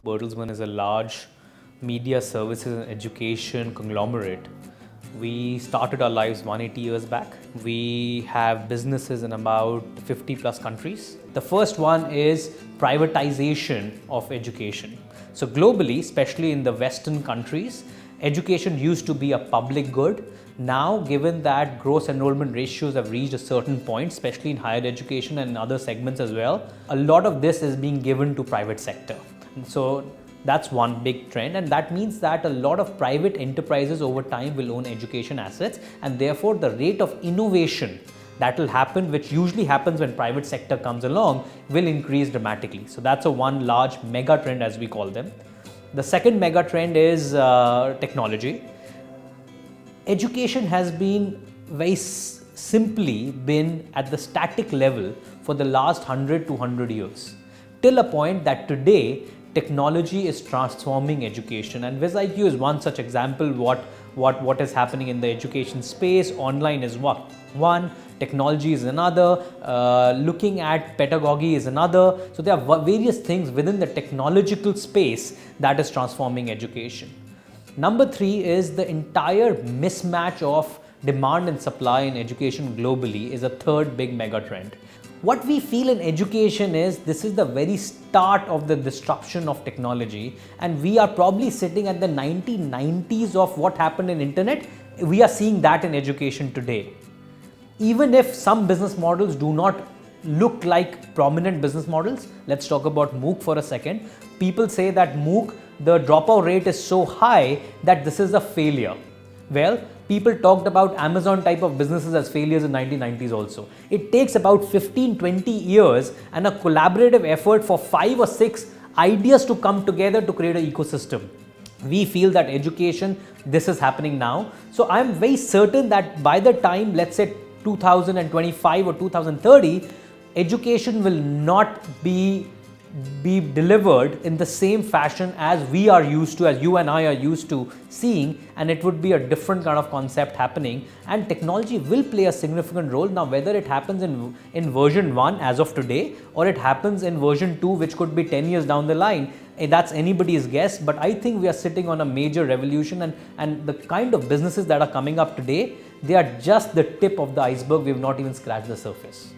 Bertelsmann is a large media services and education conglomerate. We started our lives 180 years back. We have businesses in about 50 plus countries. The first one is privatization of education. So globally, especially in the Western countries, education used to be a public good. Now, given that gross enrollment ratios have reached a certain point, especially in higher education and in other segments as well, a lot of this is being given to private sector. So that's one big trend, and that means that a lot of private enterprises over time will own education assets, and therefore the rate of innovation that will happen, which usually happens when private sector comes along, will increase dramatically. So that's a one large mega trend, as we call them. The second mega trend is technology. Education has been very simply been at the static level for the last 100 to 100 years, till a point that today technology is transforming education, and WizIQ is one such example. What is happening in the education space? Online is one, technology is another, looking at pedagogy is another. So there are various things within the technological space that is transforming education. Number three is the entire mismatch of demand and supply in education globally is a third big mega trend. What we feel in education is this is the very start of the disruption of technology, and we are probably sitting at the 1990s of what happened in internet. We are seeing that in education today. Even if some business models do not look like prominent business models, let's talk about MOOC for a second. People say that MOOC, the dropout rate is so high that this is a failure. Well, people talked about Amazon type of businesses as failures in 1990s also. It takes about 15-20 years and a collaborative effort for 5 or 6 ideas to come together to create an ecosystem. We feel that education, this is happening now. So I'm very certain that by the time, let's say 2025 or 2030, education will not be delivered in the same fashion as we are used to, as you and I are used to seeing, and it would be a different kind of concept happening, and technology will play a significant role. Now, whether it happens in version 1 as of today, or it happens in version 2, which could be 10 years down the line, that's anybody's guess, but I think we are sitting on a major revolution, and the kind of businesses that are coming up today, they are just the tip of the iceberg. We have not even scratched the surface.